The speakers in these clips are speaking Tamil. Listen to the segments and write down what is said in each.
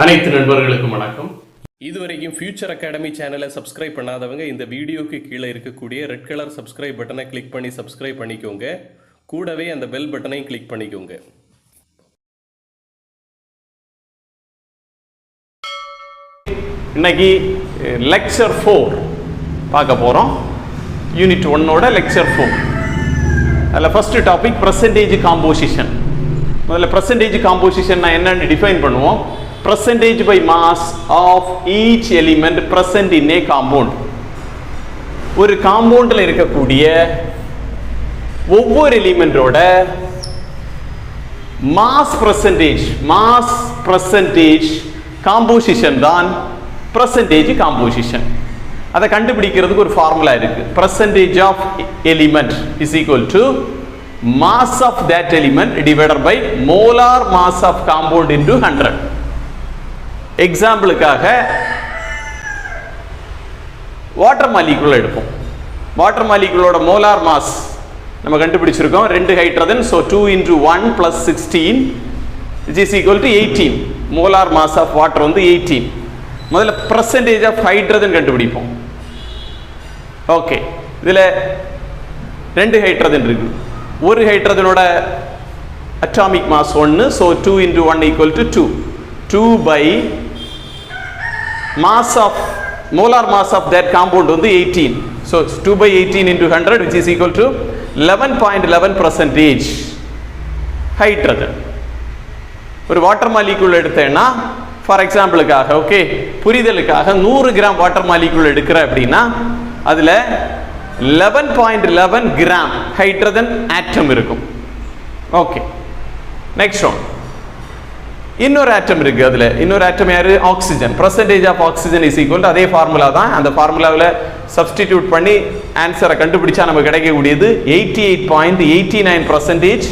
அனைத்து நண்பர்களுக்கும் வணக்கம். இதுவரைக்கும் ஃபியூச்சர் அகாடமி சேனலை சப்ஸ்கிரைப் பண்ணாதவங்க இந்த வீடியோக்கு கீழே இருக்கக்கூடிய ரெட் கலர் சப்ஸ்கிரைப் பட்டனை கிளிக் பண்ணி சப்ஸ்கிரைப் பண்ணிக்கோங்க. கூடவே அந்த பெல் பட்டனையும் கிளிக் பண்ணிக்கோங்க. இன்னைக்கு லெக்சர் 4 பார்க்க போகிறோம். யூனிட் 1ஓட லெக்சர் 4. அதில் ஃபர்ஸ்ட் டாபிக் பர்சன்டேஜ் காம்போசிஷன். முதல்ல பர்சன்டேஜ் காம்போசிஷன் என்னன்னு டிஃபைன் பண்ணுவோம். Percentage by mass of each element present in a compound. ஒரு காம்பவுண்டில் இருக்கக்கூடிய ஒவ்வொரு எலிமெண்டோட மாஸ் பர்சன்டேஜ் காம்போசிஷன் தான் பர்சன்டேஜ் காம்போசிஷன். அதை கண்டுபிடிக்கிறதுக்கு ஒரு ஃபார்முலா இருக்கு. Percentage of element is equal to mass of that element divided by molar mass of compound into 100. எக்ஸாம்பிளுக்காக வாட்டர் மாலிகுல் எடுப்போம். வாட்டர் மாலிகுலோட மோலார் மாஸ் நம்ம கண்டுபிடிச்சிருக்கோம் 2 hydrogen. So 2 × 1 + 16 which is equal to 18. Molar mass of water வந்து 18. முதல்ல பர்சன்டேஜ் ஆஃப் ஹைட்ரஜன் கண்டுபிடிப்போம். ஓகே, இதில் 2 ஹைட்ரஜன் இருக்கு. ஒரு ஹைட்ரஜனோட atomic mass 1. So 2 × 1 = 2. 2 by mass of molar mass of that compound வந்து 18. So 2 by 18 into 100 which is equal to 11.11% hydrogen. ஒரு வாட்டர் மாலிகுல் எடுத்தேன்னா ஃபார் எக்ஸாம்பிளுக்காக, ஓகே, புரிதலுக்காக 100 கிராம் வாட்டர் மாலிகுல் எடுக்கிற அப்படின்னா அதில் 11.11 கிராம் ஹைட்ரஜன் ஆட்டம் இருக்கும். Okay, next one. இன்னொரு ஆட்டம் இருக்கு. அதுல இன்னொரு ஆட்டம் யாரு? Oxygen. Percentage of oxygen is equal to அதே ஃபார்முலா தான். அந்த ஃபார்முலாவில் சப்ஸ்டிடியூட் பண்ணி ஆன்சரை கண்டுபிடிச்சா நமக்கு கிடைக்கக்கூடியது 88.89%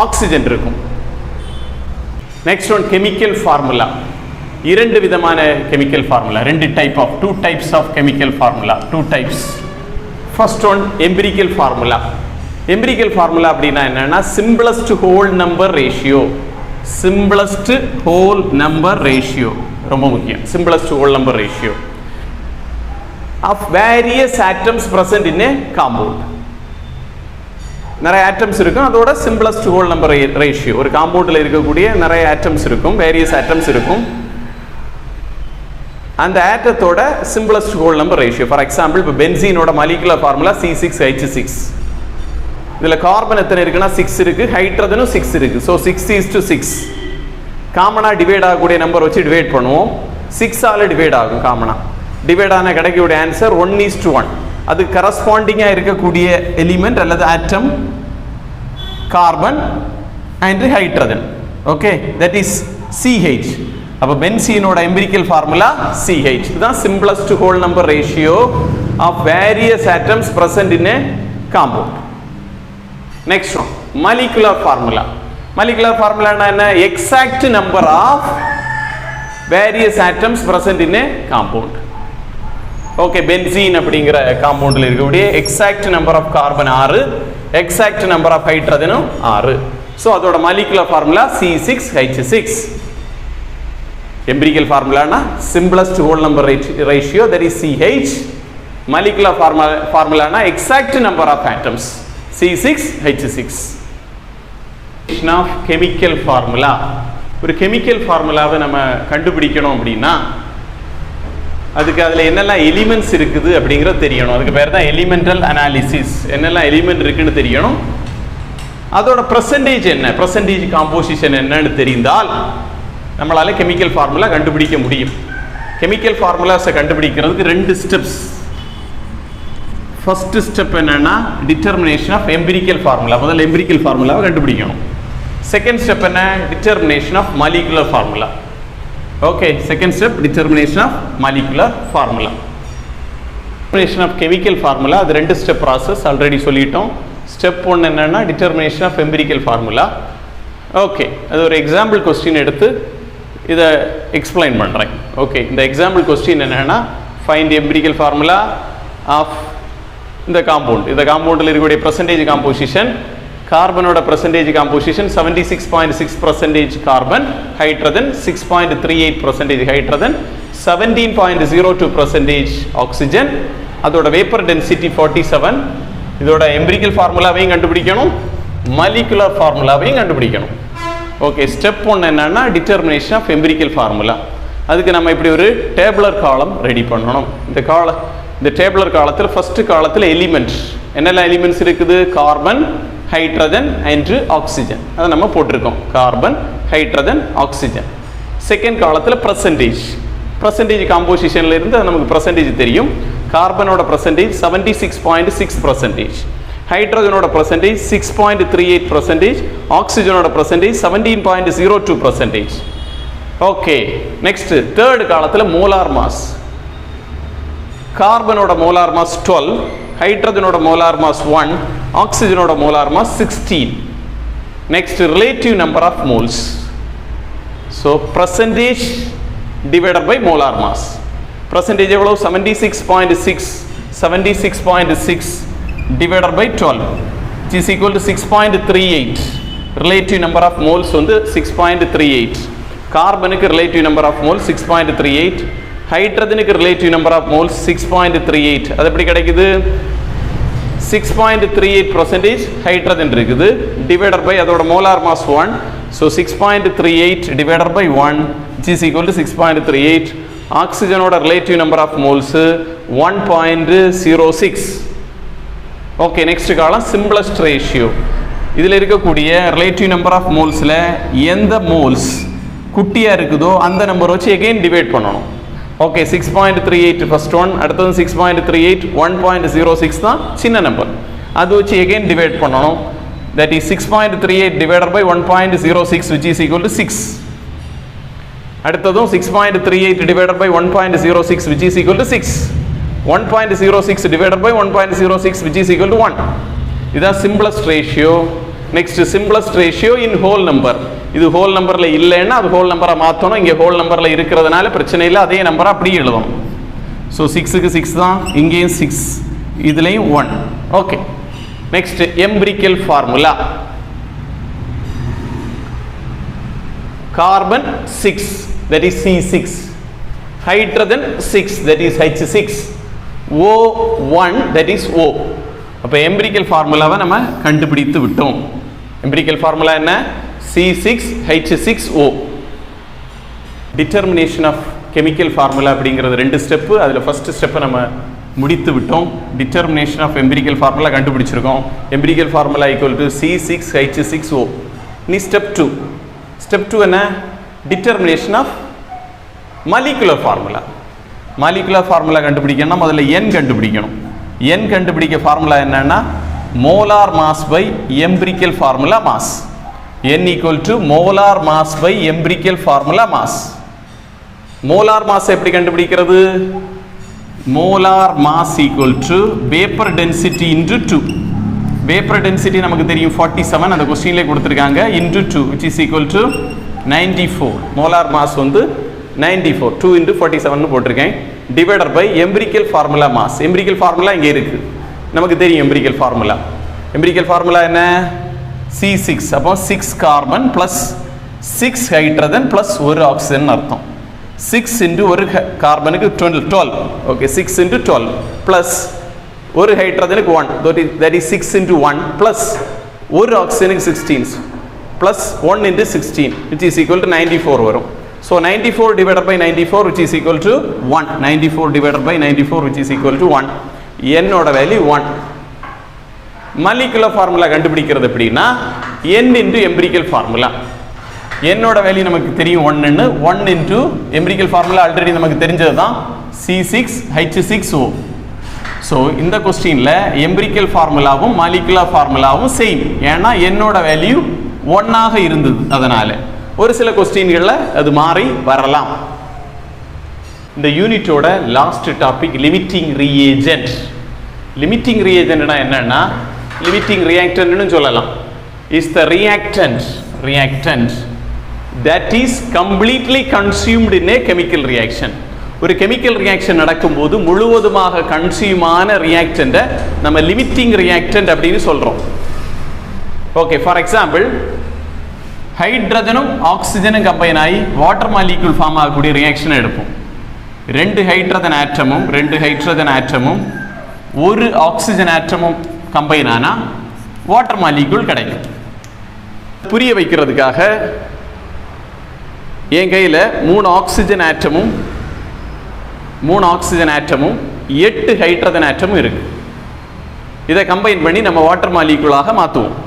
ஆக்சிஜன் இருக்கும். Next one, chemical formula. 2 விதமான chemical formula, 2 types of chemical formula, 2 types. First one empirical formula. Empirical formula அப்படின்னா என்னன்னா simplest whole number ratio. simplest whole number ratio ரொம்ப முக்கியம். simplest whole number ratio of various atoms present in a compound. நிறைய ஆட்டம்ஸ் இருக்கும், அதோட simplest whole number ratio. ஒரு காம்பவுண்டில் இருக்கக்கூடிய நிறைய ஆட்டம்ஸ் இருக்கும், வேரியஸ் ஆட்டம்ஸ் இருக்கும். அந்த ஆட்டத்தோட simplest whole number ratio. For example இப்போ பென்சீனோட மாலிகுலர் ஃபார்முலா C6H6. இதில் கார்பன் எத்தனை இருக்குன்னா 6 இருக்கு, ஹைட்ரஜனும் 6 இருக்கு. ஸோ 6:6. காமனாக டிவைட் ஆகக்கூடிய நம்பர் வச்சு டிவைட் பண்ணுவோம். 6ஆல் டிவைட் ஆகும். காமனாக டிவைட் ஆன கிடைக்கக்கூடிய ஆன்சர் 1:1. அது கரஸ்பாண்டிங்காக இருக்கக்கூடிய எலிமெண்ட் அல்லது atom carbon and hydrogen. Okay, that is CH. அப்போ பென்சீனோட எம்பிரிக்கல் ஃபார்முலா CH. இதுதான் simplest whole number ratio of various atoms present in a compound. Next one, molecular formula. Molecular formula என்ன? Exact number of various atoms present in a compound. Okay, benzene அப்படிங்கிற காம்பவுண்டில் இருக்கக்கூடிய exact number of carbon 6, exact number of hydrogen 6. So அதோட molecular formula C6H6. Empirical formula னா simplest whole number ratio, that is CH. Molecular formula னா exact number of atoms, C6H6. Chemical formula. ஒரு கெமிக்கல் ஃபார்முலாவை நம்ம கண்டுபிடிக்கணும் அப்படின்னா அதுக்கு அதில் என்னெல்லாம் எலிமெண்ட்ஸ் இருக்குது அப்படிங்கிறது தெரியணும். அதுக்கு பேர் தான் எலிமெண்டல் அனாலிசிஸ். என்னெல்லாம் எலிமெண்ட் இருக்குன்னு தெரியணும். அதோட பர்சன்டேஜ் என்ன, பர்சன்டேஜ் காம்போசிஷன் என்னன்னு தெரிந்தால் நம்மளால கெமிக்கல் ஃபார்முலா கண்டுபிடிக்க முடியும். கெமிக்கல் ஃபார்முலாஸை கண்டுபிடிக்கிறதுக்கு 2 ஸ்டெப்ஸ். ஃபர்ஸ்ட் ஸ்டெப் என்னன்னா டிட்டர்மினேஷன் ஆஃப் எம்பிரிக்கல் ஃபார்முலா. முதல்ல எம்பிரிக்கல் ஃபார்முலாவை கண்டுபிடிக்கணும். செகண்ட் ஸ்டெப் என்ன? Determination of molecular formula. Okay, second step determination of molecular formula. Determination of chemical formula அது 2 ஸ்டெப் ப்ராசஸ், ஆல்ரெடி சொல்லிட்டோம். ஸ்டெப் 1 என்னன்னா determination of empirical formula. Okay, அது ஒரு எக்ஸாம்பிள் கொஸ்டின் எடுத்து இதை எக்ஸ்பிளைன் பண்ணுறேன். ஓகே, இந்த எக்ஸாம்பிள் கொஸ்டின் என்னன்னா ஃபைண்ட் எம்பிரிக்கல் ஃபார்முலா ஆஃப் இந்த காம்பவுண்ட். இந்த காம்பவுண்டில் இருக்கக்கூடிய percentage composition கார்பனோட percentage composition 76.6% carbon, hydrogen 6.38% hydrogen, 17.02% oxygen, அதோட vapor density 47. இதோட empirical formulaவையும் கண்டுபிடிக்கணும், molecular formulaவையும் கண்டுபிடிக்கணும். ஓகே, ஸ்டெப் 1 என்னன்னா determination of empirical formula. அதுக்கு நம்ம இப்படி ஒரு டேபுலர் காலம் ரெடி பண்ணணும். இந்த டேபுலர் காலத்தில் ஃபர்ஸ்ட் காலத்தில் எலிமெண்ட்ஸ் என்னெல்லாம் எலிமெண்ட்ஸ் இருக்குது? Carbon, hydrogen and oxygen. அதை நம்ம போட்டிருக்கோம், கார்பன், ஹைட்ரஜன், ஆக்சிஜன். செகண்ட் காலத்தில் பர்சன்டேஜ் காம்போசிஷன்ல இருந்து நமக்கு பர்சன்டேஜ் தெரியும். கார்பனோட பர்சன்டேஜ் 76.6%, ஹைட்ரஜனோட பர்சன்டேஜ் 6.38%, ஆக்சிஜனோட பர்சன்டேஜ் 17.02%. ஓகே, நெக்ஸ்ட் தேர்ட் காலத்தில் மோலார் மாஸ். கார்பனோட மோலார் மாஸ் 12, ஹைட்ரஜனோட மோலார் மாஸ் 1, ஆக்சிஜனோட molar mass 16. Next relative number of moles. So percentage divided by molar mass. Percentage எவ்வளவு? 76.6 divided by 12 which is equal to 6.38. Relative number of moles வந்து 6.38. கார்பனுக்கு ரிலேட்டிவ் நம்பர் ஆஃப் மோல்ஸ் 6.38, ஹைட்ரஜனுக்கு ரிலேட்டிவ் நம்பர் ஆஃப் மோல்ஸ் 6.38. அது எப்படி கிடைக்குது? 6.38% ஹைட்ரஜன் இருக்குது, டிவைடட் பை அதோட molar mass 1. So 6.38 divided by 1 which is equal to 6.38. ஆக்சிஜனோட relative number of moles 1.06. Okay, next column simplest ratio. இதில் இருக்கக்கூடிய ரிலேட்டிவ் நம்பர் ஆஃப் மோல்ஸில் எந்த மோல்ஸ் குட்டியாக இருக்குதோ அந்த நம்பர் வச்சு எகெயின் டிவைட் பண்ணணும். ஓகே, 6.38 ஃபர்ஸ்ட் ஒன், அடுத்தது 6.38, 1.06 தான் சின்ன நம்பர், அது வச்சு எகெயின் டிவைட் பண்ணணும். That is 6.38 divided by 1.06 which is equal to 6. அடுத்ததும் 6.38 divided by 1.06 which is equal to 6. 1.06 divided by 1.06 which is equal to 1. இதுதான் simplest ratio. Next simplest ratio இன் ஹோல் நம்பர். இது ஹோல் நம்பரில் இல்லைன்னா அது ஹோல் நம்பரை மாற்றணும். இங்கே ஹோல் நம்பரில் இருக்கிறதுனால பிரச்சனை இல்லை, அதே நம்பரை அப்படியே எழுதணும். ஸோ 6க்கு 6 தான், இங்கேயும் 6, இதுலேயும் 1. Okay, next empirical formula. Carbon 6 that is C6, hydrogen 6 that is H6, O1 that is O. அப்போ எம்பிரிக்கல் ஃபார்முலாவை நம்ம கண்டுபிடித்து விட்டோம். எம்பிரிக்கல் ஃபார்முலா என்ன? C6H6O. Determination of chemical formula அப்படிங்கிறது 2 ஸ்டெப்பு. அதில் ஃபர்ஸ்ட் ஸ்டெப்பை நம்ம முடித்து விட்டோம். டிட்டர்மினேஷன் ஆஃப் எம்பிரிக்கல் ஃபார்முலா கண்டுபிடிச்சிருக்கோம். Empirical formula equal to C6H6O. நீ ஸ்டெப் 2. ஸ்டெப் 2 என்ன? Determination of molecular formula. Molecular formula கண்டுபிடிக்கணும்னா முதல்ல என் கண்டுபிடிக்கணும். என் கண்டுபிடிக்க ஃபார்முலா என்னன்னா molar mass by empirical formula mass. n equal to molar mass by empirical formula mass. Molar mass எப்படி கண்டுபிடிக்கிறது? Molar mass equal to vapour density into 2. Vapour density நமக்கு தெரியும் 47, அந்த கொஸ்டின்ல கொடுத்திருக்காங்க, into 2 which is equal to 94. Molar mass வந்து 94, 2 into 47 னு போட்டிருக்கேன், divided by empirical formula mass. Empirical formula இங்கே இருக்கு, நமக்கு தெரியும் எம்பிரிக்கல் ஃபார்முலா. எம்பிரிக்கல் ஃபார்முலா என்ன? C6. அப்போ 6 carbon plus 6 hydrogen plus 1 oxygen அர்த்தம். 6 into ஒரு கார்பனுக்கு 12. ஓகே, 6 into 12 பிளஸ் ஒரு ஹைட்ரஜனுக்கு 1, that is 6 into 1 பிளஸ் ஒரு ஆக்சிஜனுக்கு 16 plus 1 into 16 which is equal to 94 வரும். So 94 divided by 94 which is equal to 1. 94 divided by 94 which is equal to 1. n ஓட வேல்யூ 1. மாலிகுலர் ஃபார்முலா கண்டுபிடிக்கிறது எப்படின்னா n into empirical formula. n ஓட வேல்யூ நமக்கு தெரியும் 1 ன்னு. 1 into எம்பிரிக்கல் ஃபார்முலா ஆல்ரெடி நமக்கு தெரிஞ்சது தான், C6H6O. ஸோ இந்த கொஸ்டின்ல எம்பிரிக்கல் ஃபார்முலாவும் மாலிகுலர் ஃபார்முலாவும் சேம். ஏன்னா n ஓட வேல்யூ 1 ஆக இருந்தது, அதனால. ஒரு சில கொஸ்டின்களில் அது மாறி வரலாம். இந்த யூனிட்டோட last topic limiting reagent. Limiting ரியேஜென்ட்னா என்னன்னா லிமிட்டிங் ரியாக்டன்ட்னு சொல்லலாம். Is the reactant that is completely consumed in a chemical reaction. ஒரு கெமிக்கல் ரியாக்ஷன் நடக்கும்போது முழுவதுமாக கன்சியூமான ரியாக்டன்ட்டை நம்ம லிமிட்டிங் ரியாக்டன்ட் அப்படின்னு சொல்றோம். ஓகே, ஃபார் எக்ஸாம்பிள் ஹைட்ரஜனும் ஆக்சிஜனும் கம்பைன் ஆகி வாட்டர் மாலிக்யூல் ஃபார்ம் ஆகக்கூடிய ரியாக்ஷனை எடுப்போம். ரெண்டு ஹைட்ரஜன் ஆட்டமும் ஒரு ஆக்சிஜன் ஆட்டமும் கம்பைன் ஆனா வாட்டர் மாலிக்யூல் கிடைக்கும். புரிய வைக்கிறதுக்காக என் கையில் 3 ஆக்சிஜன் ஆட்டமும் 8 ஹைட்ரஜன் ஆட்டமும் இருக்கு. இதை கம்பைன் பண்ணி நம்ம வாட்டர் மாலிக்யூலாக மாற்றுவோம்.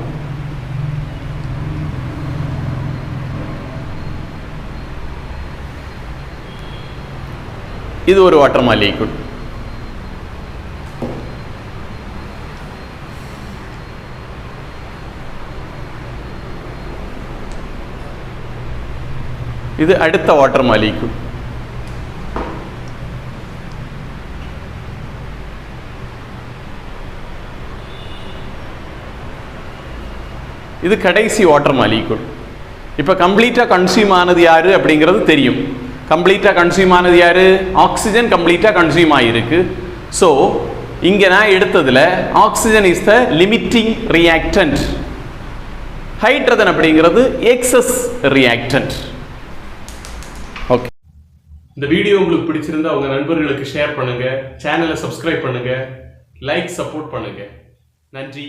இது ஒரு வாட்டர் மாலிக்யூல். இது அடுத்த வாட்டர் மாலிக்யூல். இது கடைசி வாட்டர் மாலிக்யூல். இப்போ கம்ப்ளீட்டாக கன்சியூம் ஆனது யாரு அப்படிங்கிறது தெரியும். கம்ப்ளீட்டாக கன்சியூம் ஆனது யாரு? ஆக்சிஜன் கம்ப்ளீட்டாக கன்சியூம் ஆகிருக்கு. ஸோ இங்கே நான் எடுத்ததில் oxygen is the limiting reactant, hydrogen அப்படிங்கிறது எக்ஸஸ் ரியாக்டன்ட். ஓகே, இந்த வீடியோ உங்களுக்கு பிடிச்சிருந்தா உங்க நண்பர்களுக்கு ஷேர் பண்ணுங்க, சேனலை சப்ஸ்கிரைப் பண்ணுங்க, லைக் சப்போர்ட் பண்ணுங்க. நன்றி.